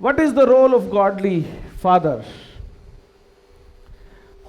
What is the role of godly father?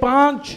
5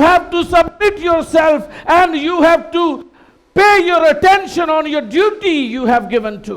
have to submit yourself and you have to pay your attention on your duty you have given to।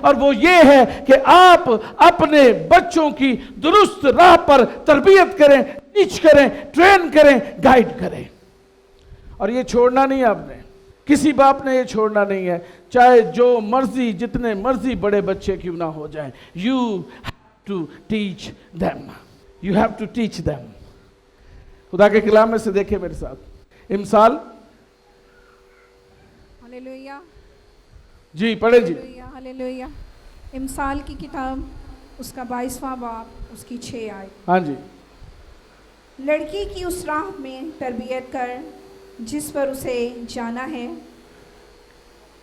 اور وہ یہ ہے کہ آپ اپنے بچوں کی درست راہ پر تربیت کریں، ٹیچ کریں، ٹرین کریں، گائیڈ کریں۔ اور یہ چھوڑنا نہیں آپ نے، کسی باپ نے یہ چھوڑنا نہیں ہے، چاہے جو مرضی جتنے مرضی بڑے بچے کیوں نہ ہو جائیں۔ You have to teach them. You have to teach them. خدا کے کلام میں سے دیکھیں میرے ساتھ امثال، ہلیلویا، جی پڑھیں جی۔ ہلیلویا، ہلیلویا۔ امثال کی کتاب اس کا 22واں باب اس کی 6 آیت۔ ہاں جی۔ لڑکی کی اس راہ میں تربیت کر جس پر اسے جانا ہے،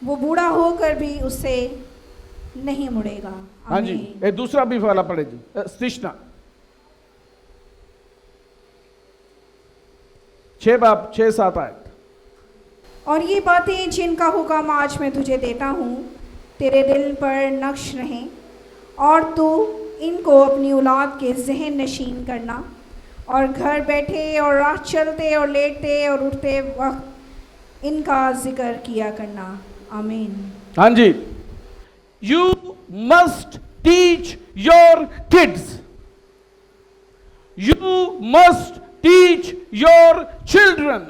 وہ بوڑھا ہو کر بھی اس سے نہیں مڑے گا۔ ہاں جی، ایک دوسرا بھی والا پڑھے جی، استشنا 6 باب 6-7 آیت۔ اور یہ باتیں جن کا حکم آج میں تجھے دیتا ہوں تیرے دل پر نقش رہیں، اور تو ان کو اپنی اولاد کے ذہن نشین کرنا، اور گھر بیٹھے اور راہ چلتے اور لیٹتے اور اٹھتے وقت ان کا ذکر کیا کرنا۔ آمین۔ ہاں جی، you must teach your kids. You must teach your children.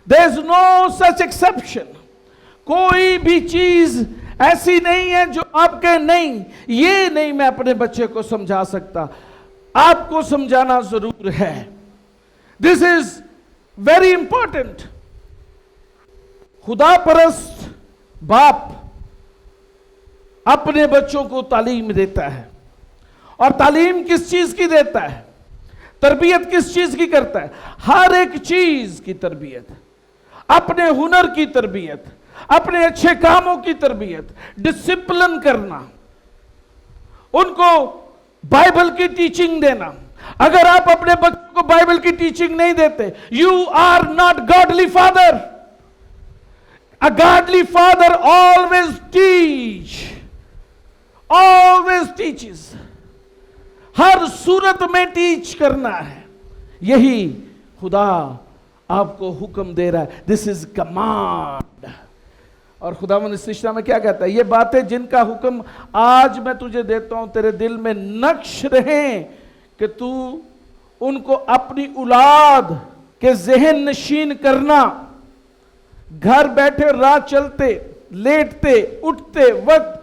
There is no such exception. کوئی بھی چیز ایسی نہیں ہے جو آپ کے نہیں، یہ نہیں میں اپنے بچے کو سمجھا سکتا، آپ کو سمجھانا ضرور ہے۔ This is very important. خدا پرست باپ اپنے بچوں کو تعلیم دیتا ہے، اور تعلیم کس چیز کی دیتا ہے؟ تربیت کس چیز کی کرتا ہے؟ ہر ایک چیز کی تربیت، اپنے ہنر کی تربیت، اپنے اچھے کاموں کی تربیت، ڈسپلن کرنا، ان کو بائبل کی ٹیچنگ دینا۔ اگر آپ اپنے بچوں کو بائبل کی ٹیچنگ نہیں دیتے، you are not godly father. A godly father always teaches. ہر صورت میں ٹیچ کرنا ہے، یہی خدا آپ کو حکم دے رہا ہے۔ This is command. اور خداوند استشنا میں کیا کہتا ہے؟ یہ باتیں جن کا حکم آج میں تجھے دیتا ہوں تیرے دل میں نقش رہیں، کہ تو ان کو اپنی اولاد کے ذہن نشین کرنا، گھر بیٹھے راہ چلتے لیٹتے اٹھتے وقت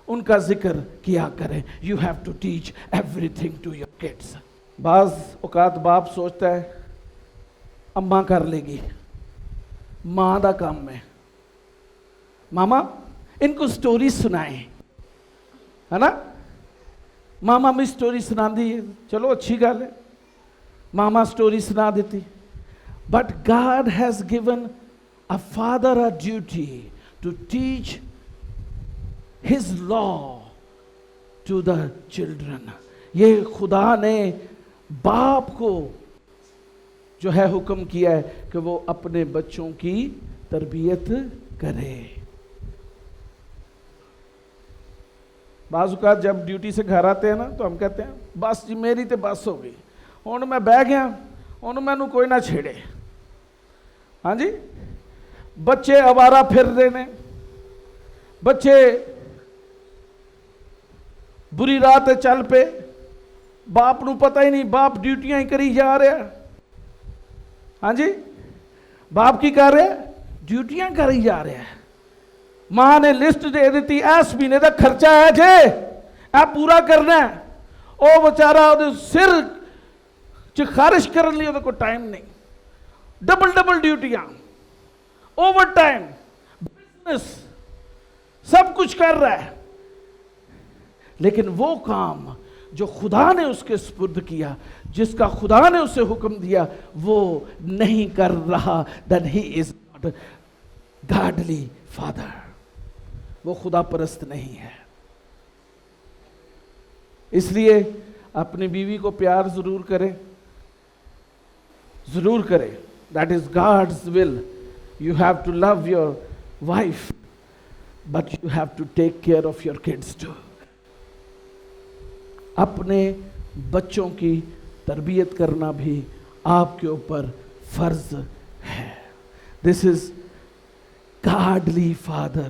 ان کا ذکر کیا کریں۔ You have to teach everything to your kids. بعض اوقات باپ سوچتا ہے اماں کر لے گی، ماں دا کام ہے، ماما ان کو سٹوری سنائیں، ہے نا؟ ماما میں سٹوری سنا دی، چلو اچھی گل ہے، ماما سٹوری سنا دیتی۔ But God has given a father a duty to teach his law to the children. یہ خدا نے باپ کو جو ہے حکم کیا ہے کہ وہ اپنے بچوں کی تربیت کرے۔ بعض اوقات جب ڈیوٹی سے گھر آتے ہیں نا تو ہم کہتے ہیں بس جی میری تے بس ہو گئی، ہن میں بہ گیا، ہن مینوں کوئی نہ چھیڑے۔ ہاں جی، بچے آوارہ پھر رہے نے، بچے بری رات چل پے، باپ نو پتہ ہی نہیں، باپ ڈیوٹیاں ہی کری جا رہا ہے۔ ہاں جی، باپ کی کر رہا ہے؟ ڈیوٹیاں کری جا رہا ہے۔ ماں نے لسٹ دے دیتی، اس مہینے دا خرچہ ہے جے اے پورا کرنا ہے، او بیچارہ او سر چ خارش کرن لئی او کو ٹائم نہیں، ڈبل ڈیوٹیاں، اوور ٹائم، بزنس، سب کچھ کر رہا ہے، لیکن وہ کام جو خدا نے اس کے سپرد کیا، جس کا خدا نے اسے حکم دیا، وہ نہیں کر رہا، then he is not godly father. وہ خدا پرست نہیں ہے۔ اس لیے اپنی بیوی کو پیار ضرور کرے، ضرور کرے، that is God's will. You have to love your wife, but you have to take care of your kids too. اپنے بچوں کی تربیت کرنا بھی آپ کے اوپر فرض ہے۔ This is godly father.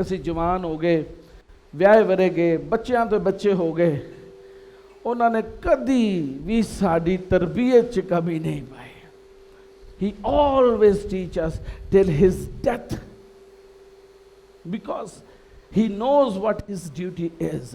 ਅਸੀਂ ਜਵਾਨ ਹੋ ਗਏ, ਵਿਆਹੇ ਵਰੇ ਗਏ, ਬੱਚਿਆਂ ਤੋਂ ਬੱਚੇ ਹੋ ਗਏ, ਉਹਨਾਂ ਨੇ ਕਦੀ ਵੀ ਸਾਡੀ ਤਰਬੀਅਤ 'ਚ ਕਮੀ ਨਹੀਂ ਪਾਈ। He always teach us till his death because he knows what his duty is.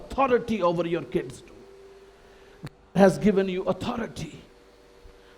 authority over your kids too. God has given you authority.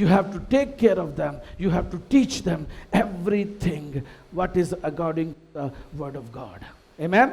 You have to take care of them. You have to teach them everything what is according to the word of God. Amen?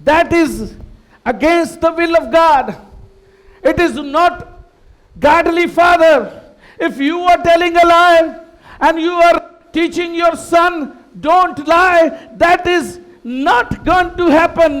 That is against the will of God. It is not godly father. If you are telling a lie and you are teaching your son don't lie, that is not going to happen.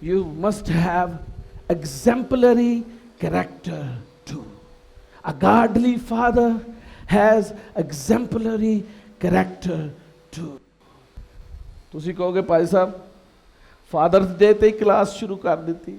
You must have exemplary character too. A godly father has exemplary character too. ਤੁਸੀਂ ਕਹੋਗੇ Bhai Sahib fathers ਡੇ ਤੇ ਹੀ class ਸ਼ੁਰੂ ਕਰ ਦਿੱਤੀ।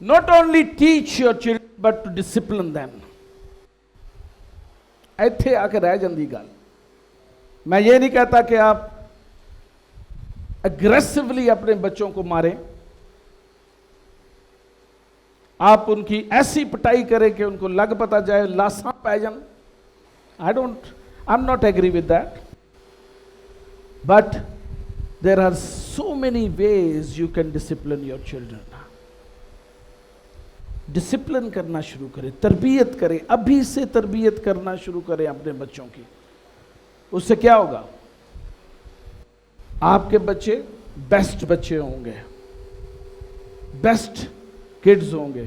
not only teach your children but to discipline them. ਇੱਥੇ ਆ ਕੇ ਰਹਿ ਜਾਂਦੀ ਗੱਲ। میں یہ نہیں کہتا کہ آپ اگریسولی اپنے بچوں کو ماریں، آپ ان کی ایسی پٹائی کریں کہ ان کو لگ پتا جائے، لاساں پہ جان۔ I'm not agree with that. But there are so many ways you can discipline your children. Discipline کرنا شروع کریں، تربیت کریں، ابھی سے تربیت کرنا شروع کریں اپنے بچوں کی۔ اس سے کیا ہوگا؟ آپ کے بچے بیسٹ بچے ہوں گے، بیسٹ کڈز ہوں گے،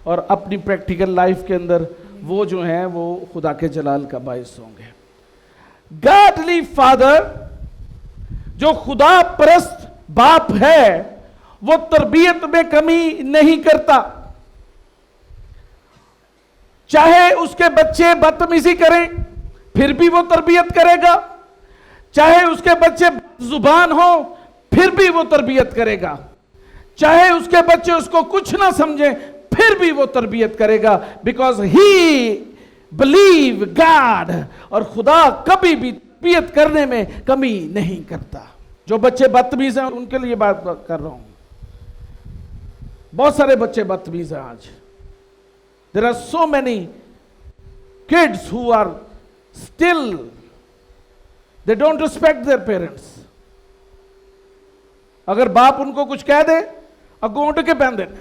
اور اپنی پریکٹیکل لائف کے اندر وہ جو ہیں وہ خدا کے جلال کا باعث ہوں گے۔ گاڈلی فادر، جو خدا پرست باپ ہے، وہ تربیت میں کمی نہیں کرتا، چاہے اس کے بچے بدتمیزی کریں پھر بھی وہ تربیت کرے گا، چاہے اس کے بچے زبان ہوں پھر بھی وہ تربیت کرے گا، چاہے اس کے بچے اس کو کچھ نہ سمجھیں پھر بھی وہ تربیت کرے گا، بیکاز ہی بلیو گاڈ، اور خدا کبھی بھی تربیت کرنے میں کمی نہیں کرتا۔ جو بچے بدتمیز ہیں ان کے لیے بات کر رہا ہوں، بہت سارے بچے بدتمیز ہیں آج۔ There are so many kids who are still, they don't respect their parents. اگر باپ ان کو کچھ کہہ دے اگوں اٹھ کے پہن دینے،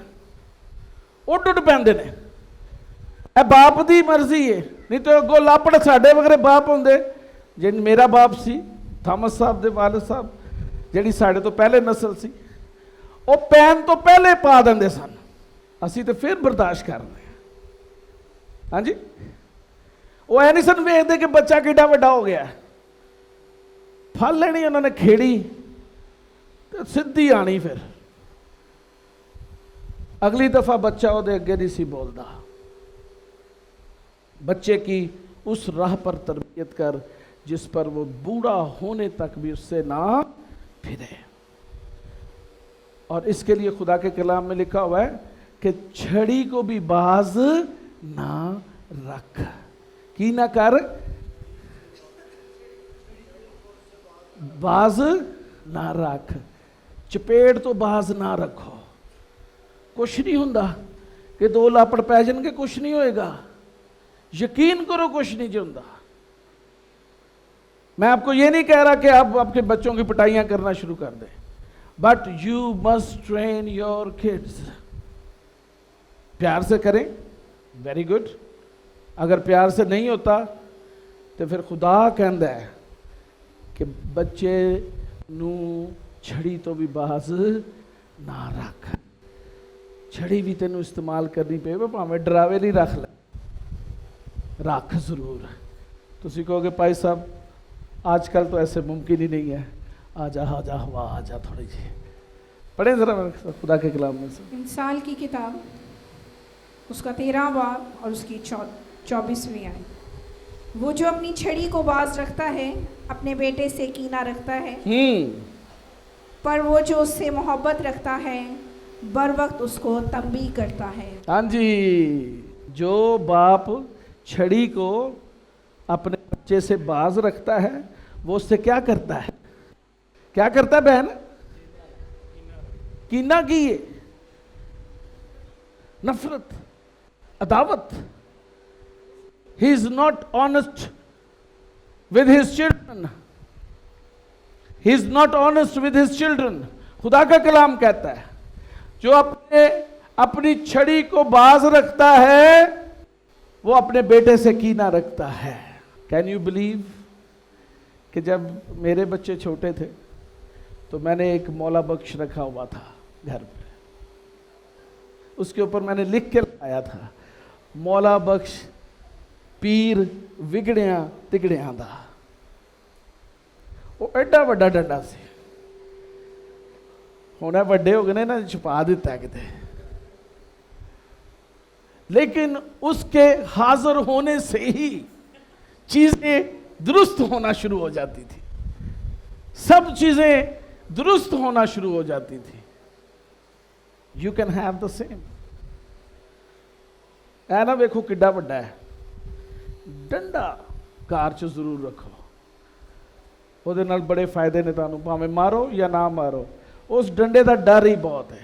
اٹھ پہن دینے، اے باپ دی مرضی ہے، نہیں تو اگوں لاپڑ ساڈے وغیرہ باپ ہوندے، جن میرا باپ سی تھامس صاحب دے والد صاحب، جیڑی ساڈے تو پہلے نسل سی، وہ پین تو پہلے پا دے سن، اسی تو پھر برداشت کر رہے ہیں۔ ہاں جی، وہ ایسے نہیں سن ویکھدے کہ بچہ کیڈا وڈا ہو گیا، پھل لینی انہوں نے کھیڑی سدھی آنی، پھر اگلی دفعہ بچہ وہ اگے نہیں سی بولدا۔ بچے کی اس راہ پر تربیت کر جس پر وہ بوڑھا ہونے تک بھی اس سے نہ پھرے، اور اس کے لیے خدا کے کلام میں لکھا ہوا ہے کہ چھڑی کو بھی باز نہ رکھ، کی نہ کر، باز نہ رکھ، چپیڑ تو باز نہ رکھو۔ کچھ نہیں ہوندا کہ دو لاپڑ پہ جن کے، کچھ نہیں ہوئے گا، یقین کرو کچھ نہیں جو ہوندا۔ میں آپ کو یہ نہیں کہہ رہا کہ آپ اپنے بچوں کی پٹائیاں کرنا شروع کر دیں، but you must train your kids. پیار سے کریں، ویری گڈ، اگر پیار سے نہیں ہوتا تو پھر خدا کہندا ہے کہ بچے نو چھڑی تو بھی باز نہ رکھ، چھڑی بھی تینوں استعمال کرنی پے، بھاویں ڈراوے نہیں رکھ لے، رکھ ضرور۔ تسی کہو گے بھائی صاحب آج کل تو ایسے ممکن ہی نہیں ہے، آجا ہوا آجا تھوڑی جی پڑھیں ذرا خدا کے کلام میں سے۔ انسان کی کتاب اس کا 13واں باب اور اس کی 24ویں آیت۔ وہ جو اپنی چھڑی کو باز رکھتا ہے اپنے بیٹے سے کینہ رکھتا ہے، پر وہ جو اس سے محبت رکھتا ہے بر وقت اس کو تنبیہ کرتا ہے۔ ہاں جی، جو باپ چھڑی کو اپنے بچے سے باز رکھتا ہے وہ اس سے کیا کرتا ہے؟ کیا کرتا ہے بہن؟ کینہ کیے، نفرت، عداوت۔ He is not honest with his children. He is not honest with his children. خدا کا کلام کہتا ہے جو اپنی چھڑی کو باز رکھتا ہے وہ اپنے بیٹے سے کینہ رکھتا ہے۔ Can you believe کہ جب میرے بچے چھوٹے تھے تو میں نے ایک مولا بخش رکھا ہوا تھا گھر پہ، اس کے اوپر میں نے لکھ کے لایا تھا مولا بخش پیر وگڑیاں تگڑیاں دا۔ وہ ایڈا وڈا ڈنڈا سی، ہونے وڈے ہو گئے نا، چھپا دیتا ہے کتے، لیکن اس کے حاضر ہونے سے ہی چیزیں درست ہونا شروع ہو جاتی تھی، سب چیزیں درست ہونا شروع ہو جاتی تھی۔ You can have the same. ਐ ਨਾ ਵੇਖੋ ਕਿੱਡਾ ਵੱਡਾ ਹੈ, ਡੰਡਾ ਘਰ 'ਚ ਜ਼ਰੂਰ ਰੱਖੋ, ਉਹਦੇ ਨਾਲ ਬੜੇ ਫਾਇਦੇ ਨੇ ਤੁਹਾਨੂੰ, ਭਾਵੇਂ ਮਾਰੋ ਜਾਂ ਨਾ ਮਾਰੋ, ਉਸ ਡੰਡੇ ਦਾ ਡਰ ਹੀ ਬਹੁਤ ਹੈ।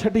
6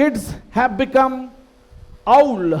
kids have become owl.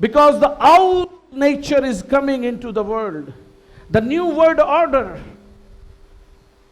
Because the owl nature is coming into the world. The new world order.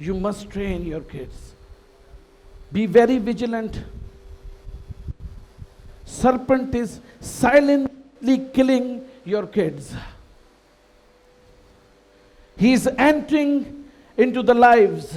You must train your kids. Be very vigilant. Serpent is silently killing your kids. He is entering into the lives.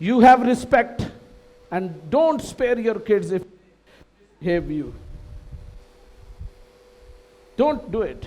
You have respect and don't spare your kids if they behave you. Don't do it.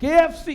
KFC,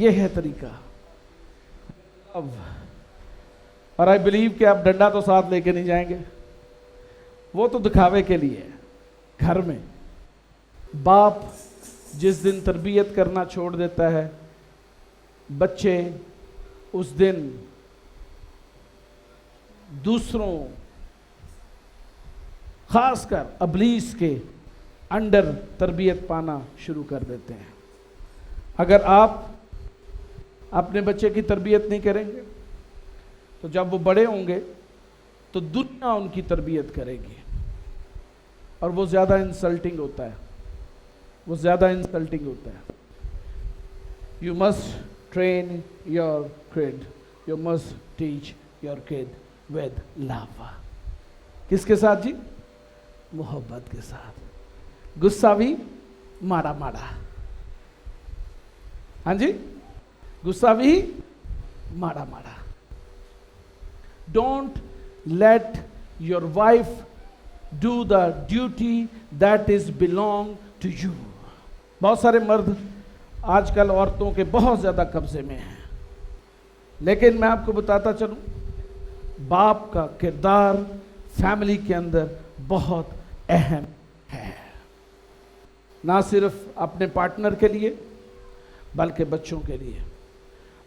یہ ہے طریقہ. اور I believe کہ آپ ڈنڈا تو ساتھ لے کے نہیں جائیں گے, وہ تو دکھاوے کے لیے ہے. گھر میں باپ جس دن تربیت کرنا چھوڑ دیتا ہے, بچے اس دن دوسروں خاص کر ابلیس کے انڈر تربیت پانا شروع کر دیتے ہیں. اگر آپ اپنے بچے کی تربیت نہیں کریں گے تو جب وہ بڑے ہوں گے تو دنیا ان کی تربیت کرے گی, اور وہ زیادہ انسلٹنگ ہوتا ہے, وہ زیادہ انسلٹنگ ہوتا ہے. You must train your kid. You must teach your kid with love. کس کے ساتھ جی؟ محبت کے ساتھ. غصہ بھی ماڑا ماڑا. ہاں جی, غصہ بھی ماڑا ماڑا. Don't let your wife do the duty that is belong to you. بہت سارے مرد آج کل عورتوں کے بہت زیادہ قبضے میں ہیں, لیکن میں آپ کو بتاتا چلوں, باپ کا کردار فیملی کے اندر بہت اہم ہے, نہ صرف اپنے پارٹنر کے لیے بلکہ بچوں کے لیے.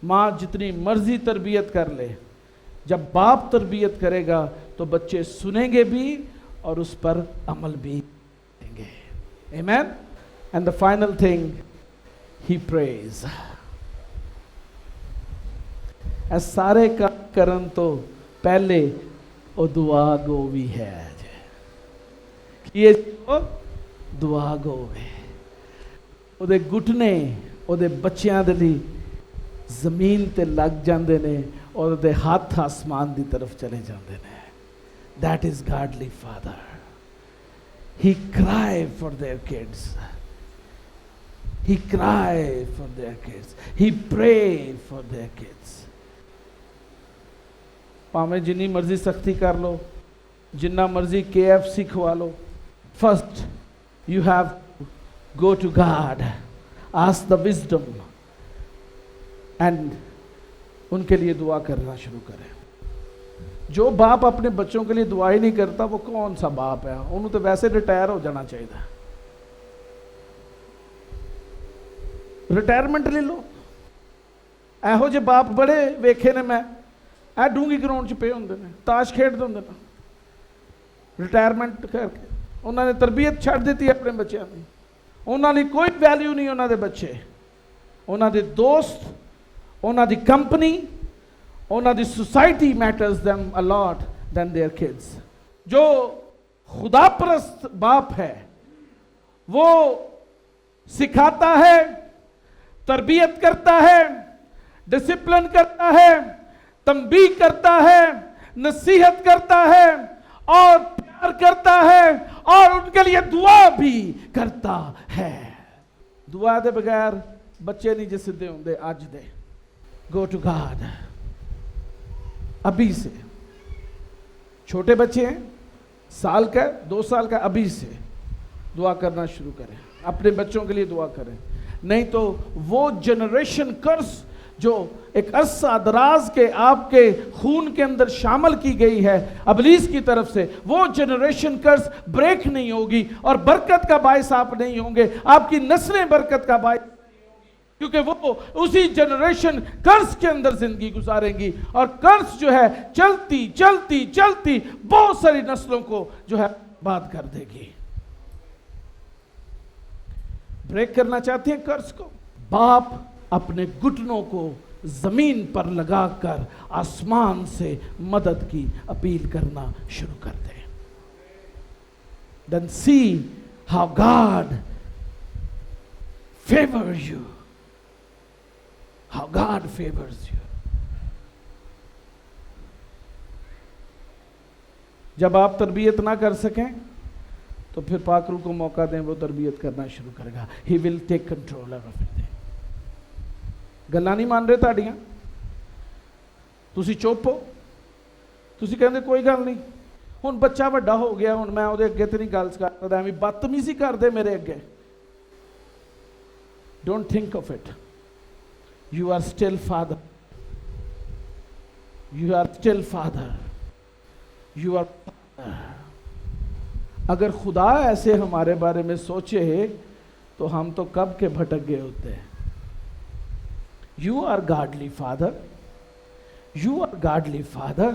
ماں جتنی مرضی تربیت کر لے, جب باپ تربیت کرے گا تو بچے سنیں گے بھی اور اس پر عمل بھی کریں گے. Amen. And the final thing, he prays. اس سارے کا کرن تو پہلے وہ دعا گو بھی ہے, یہ دعا گو ہے. وہ دے گھٹنے وہ دے بچیاں دے لی زمین تے لگ جاندے نے اور دے ہاتھ آسمان دی طرف چلے جاندے نے. That is godly father. He cry for their kids. He cry for their kids. He pray for their kids. پاویں جنی مرضی سختی کر لو, جنہ مرضی KFC کھوا love, first you have to go to God, ask the wisdom, and ان کے لیے دعا کرنا شروع کریں. جو باپ اپنے بچوں کے لیے دعا ہی نہیں کرتا وہ کون سا باپ ہے؟ انہوں تو ویسے ریٹائر ہو جانا چاہیے. ریٹائرمنٹ لے لو. ایہو جے باپ بڑے ویکھے نے میں, اے ڈونگی گراؤنڈ چ پے ہوندے نے, تاش کھیڈدے ہوندے نے, ریٹائرمنٹ کر کے انہوں نے تربیت چھڑ دیتی ہے اپنے بچیاں دی. انہوں نے کوئی ویلیو نہیں, انہوں دے بچے, انہوں دے دوست, انہوں دی کمپنی, انہوں the society matters them a lot than their kids. جو خدا پرست باپ ہے وہ سکھاتا ہے, تربیت کرتا ہے, ڈسپلن کرتا ہے, تنبیہ کرتا ہے, نصیحت کرتا ہے اور پیار کرتا ہے اور ان کے لیے دعا بھی کرتا ہے. دعا دے بغیر بچے نہیں جس دے ہوں دے آج دے. Go to God. ابھی سے, چھوٹے بچے ہیں, سال کا 2 سال کا, ابھی سے دعا کرنا شروع کریں, اپنے بچوں کے لیے دعا کریں. نہیں تو وہ جنریشن کرس جو ایک عرصہ دراز کے آپ کے خون کے اندر شامل کی گئی ہے ابلیس کی طرف سے, وہ جنریشن کرس بریک نہیں ہوگی اور برکت کا باعث آپ نہیں ہوں گے, آپ کی نسلیں برکت کا باعث, کیونکہ وہ اسی جنریشن کرس کے اندر زندگی گزاریں گی, اور کرس جو ہے چلتی چلتی چلتی بہت ساری نسلوں کو جو ہے بات کر دے گی. بریک کرنا چاہتے ہیں کرس کو؟ باپ اپنے گھٹنوں کو زمین پر لگا کر آسمان سے مدد کی اپیل کرنا شروع کر دیں. Then see how God favors you. How God favors you. جب آپ تربیت نہ کر سکیں تو پھر پاک روح کو موقع دیں, وہ تربیت کرنا شروع کرے گا. He will take control of everything. گلاں نہیں مان رہے تاڑیاں, تسی چپ ہو, تسی کہندے کوئی گل نہیں, ہن بچہ وڈا ہو گیا, ہن میں اودے اگے تے نہیں گل کردا, ایویں بدتمیزی کر دے میرے اگے. Don't think of it. You are still father. You are still father. You are father. اگر خدا ایسے ہمارے بارے میں سوچے تو ہم تو کب کے بھٹک گئے ہوتے ہیں. You are godly father. You are godly father.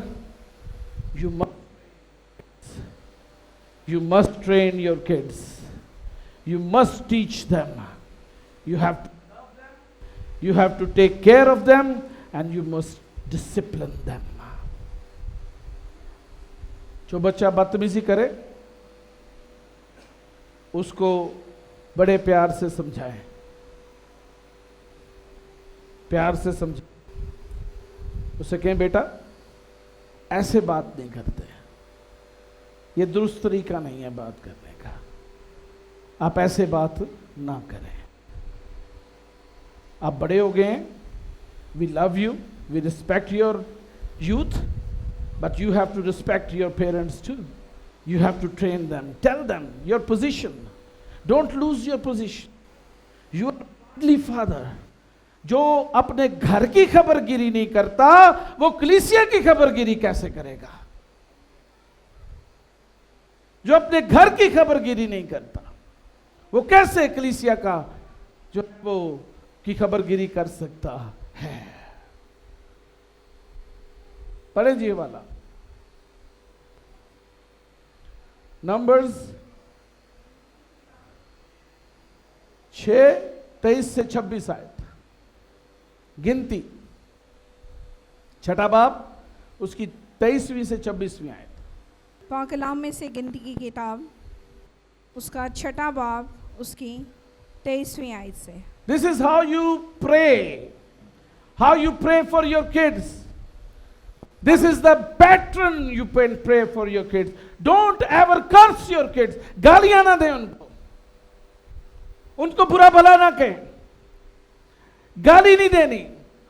You must train your kids. You must teach them. You have to love them. You have to take care of them, and you must discipline them. جو بچہ بدتمیزی کرے اس کو بڑے پیار سے سمجھائیں. پیار سے سمجھائیں. اسے کہیں بیٹا ایسے بات نہیں کرتے, یہ درست طریقہ نہیں ہے بات کرنے کا, آپ ایسے بات نہ کریں. آپ بڑے ہو گئے ہیں, we love you, we respect your youth, but you have to respect your parents too. You have to train them, tell them your position. Don't lose your position. You are a godly father. جو اپنے گھر کی خبر گیری نہیں کرتا وہ کلیسیا کی خبر گیری کیسے کرے گا؟ جو اپنے گھر کی خبر گیری نہیں کرتا وہ کیسے کلیسیا کا جو وہ کی خبر گیری کر سکتا ہے؟ پڑھیں جی والا نمبرز 6:23 سے 26 آیت. گنتی چھٹا باب اس کی 23ویں سے 26ویں آیت. پاک کلام میں سے گنتی کی کتاب اس کا چھٹا باب اس کی 23ویں آیت سے. This is how you pray. How you pray for your kids. This is the pattern you can pray for your kids. Don't ever curse your kids. گالیاں نہ دیں ان کو برا بھلا نہ کہیں, گالی نہیں دینی,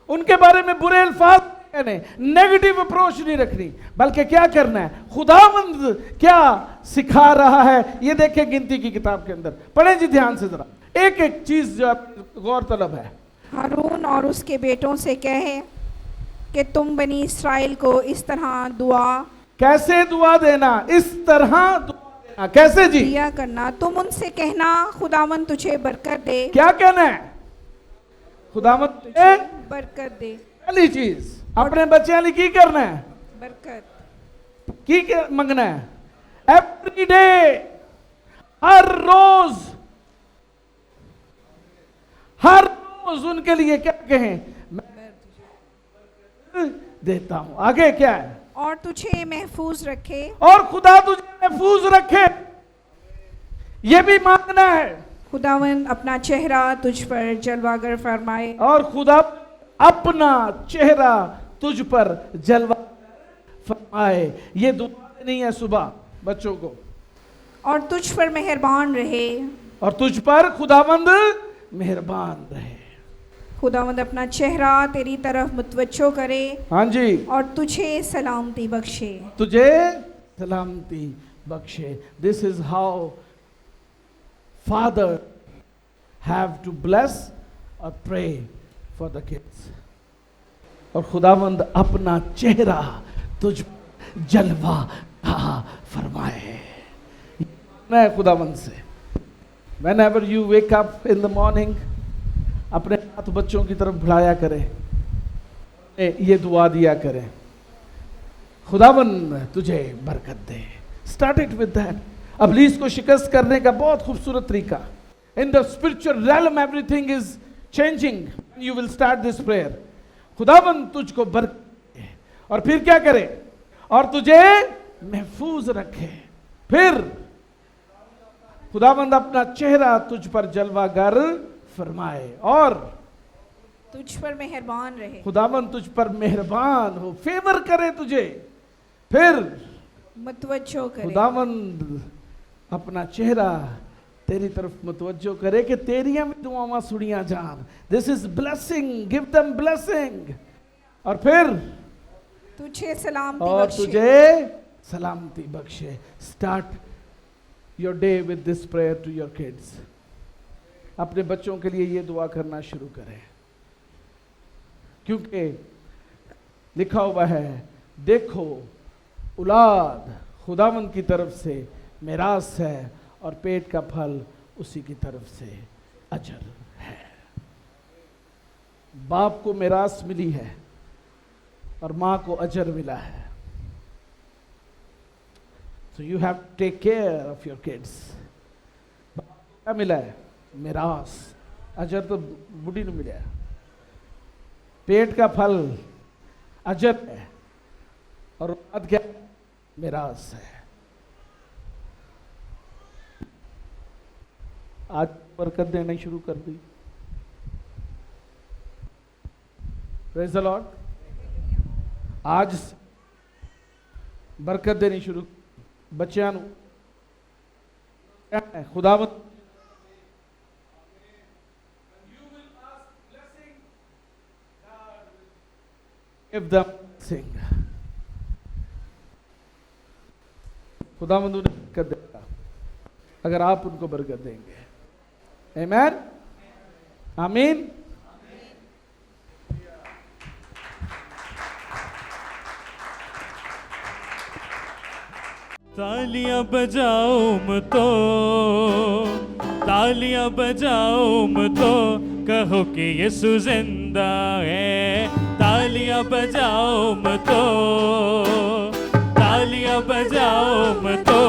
ان کے بارے میں برے الفاظ نہیں کہنے, نیگیٹو اپروچ نہیں رکھنی, بلکہ کیا کرنا ہے؟ خداوند کیا سکھا رہا ہے یہ دیکھیں گنتی کی کتاب کے اندر. پڑھیں جی دھیان سے ذرا, ایک ایک چیز جو غور طلب ہے. ہارون اور اس کے بیٹوں سے کہے کہ تم بنی اسرائیل کو اس طرح دعا, کیسے دعا دینا؟ اس طرح دعا دینا. کیسے جی؟ دیا کرنا. تم ان سے کہنا خداوند تجھے برکت دے. کیا کہنا ہے؟ خداوند تجھے برکت دے. پہلی چیز اپنے بچے علی کی کرنا ہے؟ برکت کی منگنا ہے. ایوری ڈے, ہر روز ان کے لیے کیا کہیں؟ میں دیتا ہوں. آگے کیا ہے؟ اور تجھے محفوظ رکھے. اور خدا تجھے محفوظ رکھے, یہ بھی مانگنا ہے. خداوند اپنا چہرہ تجھ پر جلوہ گر فرمائے. اور خدا اپنا چہرہ تجھ پر جلوہ فرمائے. یہ دعا نہیں ہے صبح بچوں کو. اور تجھ پر مہربان رہے. اور تجھ پر خداوند مہربان رہے. خداوند اپنا چہرہ تیری طرف متوجہ کرے. ہاں جی. اور تجھے سلامتی بخشے. تجھے سلامتی بخشے. This is how father have to bless or pray for the kids. اور خداوند اپنا چہرہ تجھ جلوہ فرمائے. میں خداوند سے whenever you wake up in the morning اپنے ہاتھ بچوں کی طرف بڑھایا کرے, یہ دعا دیا کرے, خداوند تجھے برکت دے. Start it with that. ابلیس کو شکست کرنے کا بہت خوبصورت طریقہ. In the spiritual realm everything is changing. You will start this prayer. خداوند تجھ کو برکت دے. اور پھر کیا کرے؟ اور تجھے محفوظ رکھے. پھر خداوند اپنا چہرہ تجھ پر جلوہ گر فرمائے اور تجھ پر مہربان رہے. خداوند تجھ پر مہربان ہو, فیور کرے تجھے. پھر متوجہ کرے. خداوند اپنا چہرہ تیری طرف متوجہ کرے کہ تیریاں بھی دعاواں سنیاں جان. This is blessing. Give them blessing. اور پھر تجھے سلامتی اور بخشے. تجھے سلامتی بخشے. Start your day with this prayer to your kids. اپنے بچوں کے لیے یہ دعا کرنا شروع کریں. کیونکہ لکھا ہوا ہے دیکھو اولاد خداوند کی طرف سے میراث ہے اور پیٹ کا پھل اسی کی طرف سے اجر ہے. باپ کو میراث ملی ہے اور ماں کو اجر ملا ہے. So you have to take care of your kids. کیا ملا ہے؟ میراث. اجر تو بڑھی نے ملا ہے. پیٹ کا پھل اجر ہے اور اولاد کیا میراث ہے. آج برکت دینا شروع کر دی. Praise the Lord. آج برکت دینی شروع بچیاں نو خداوند give them blessing. خداوند انہیں برکت دے گا اگر آپ ان کو برکت دیں گے. آمین آمین. تالیاں بجاؤ متو تالیاں بجاؤ متو کہو کہ یسوع زندہ ہے. تالیاں بجاؤ متو تالیاں بجاؤ متو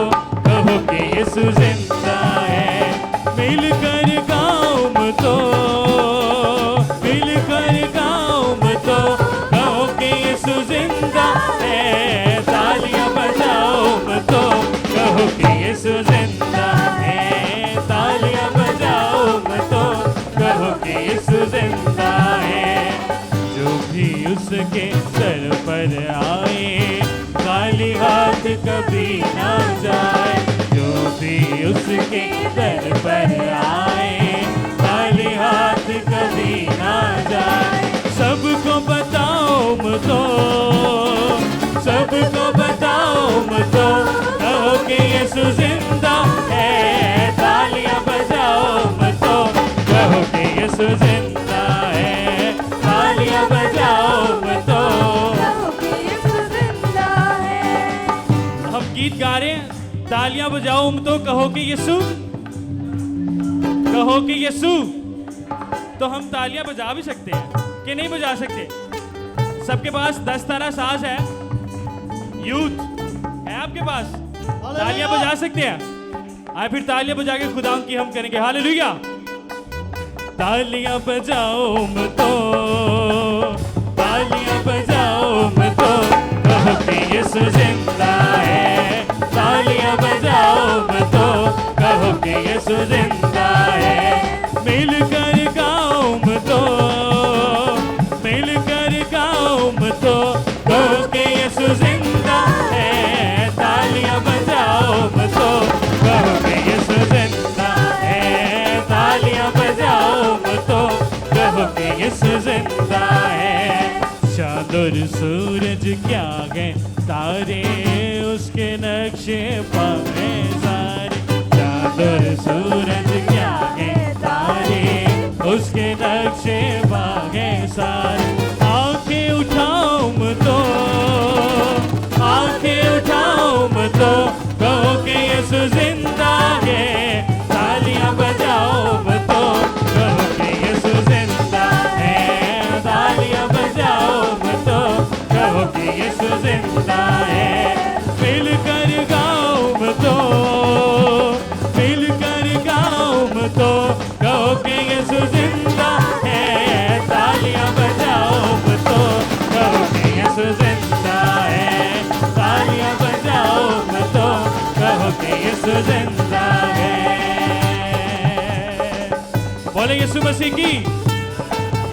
کہو کہ یسوع زندہ ہے. مل کر گاؤں متو مل کر گاؤں متو کہو کہ یسوع زندہ ہے. تالیاں بجاؤ متو کہو کہ یسوع زندہ ہے. تالیاں بجاؤ متو کہو کہ یسوع زندہ ہے. جو بھی اس کے در پر آئے خالی ہاتھ کبھی نہ جائے. جو بھی اس کے در پر آئے خالی ہاتھ کبھی نہ جائے. سب کو بتاؤ متو سب کو بتاؤ متو کہو کہ یسوع زندہ ہے. تالیاں بجاؤ متو کہو کہ یسوع زندہ ہے. تالیاں بجاؤ متو کہو کہ یسوع زندہ ہے. ہم گیت گا رہے ہیں تالیاں بجاؤ متو کہو کہ یسوع کہو کہ یسوع. تو ہم تالیاں بجا بھی سکتے ہیں کہ نہیں بجا سکتے؟ سب کے پاس 10 طرح ساز ہے. یوتھ ہے آپ کے پاس؟ تالیاں بجا سکتے ہیں؟ آئے پھر تالیاں بجا کے خدا کی ہم کریں گے. ہاللیلویا. تالیاں بجاؤ متو تالیاں بجاؤ متو کہو کہ یسوع زندہ ہے. تالیاں بجاؤ متو کہو کہ یسوع زندہ ہے. مل کر گاؤں متو مل کر گاؤں متو کہو کہ یسوع زندہ ہے. تالیاں بجاؤ متو کہو کہ یسوع زندہ ہے. تالیاں بجاؤ متو کہو کہ یسوع زندہ ہے. چاند اور سورج کیا ہے تارے اس کے نقشے پائے سارے. چاند اور سورج کیا ہے تارے اس کے نقشے پائے سارے. آنکھیں اٹھاؤ متو آنکھیں اٹھاؤ متو کہو کہ یسوع زندہ ہے. تالیاں بجاؤ متو کہو کہ یسوع زندہ ہے. تالیاں بجاؤ متو کہو کہ یسوع زندہ ہے. مل کر گاؤں متو مل کر گاؤں متو کہو کہ یسوع زندہ ہے. تالیاں بجاؤ متو کہو کہ یسوع زندہ ہے. تالیاں بجاؤ متو کہو کہ یسوع زندہ ہے. بولے یسوع مسیح کی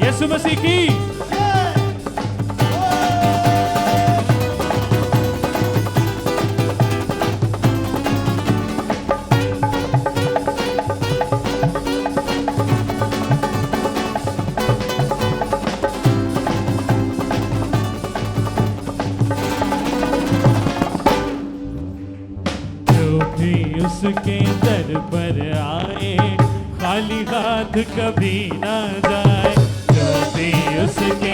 یسوع مسیح کی. اس کے در پر آئے خالی ہاتھ کبھی نہ جائے. جو بھی اس کے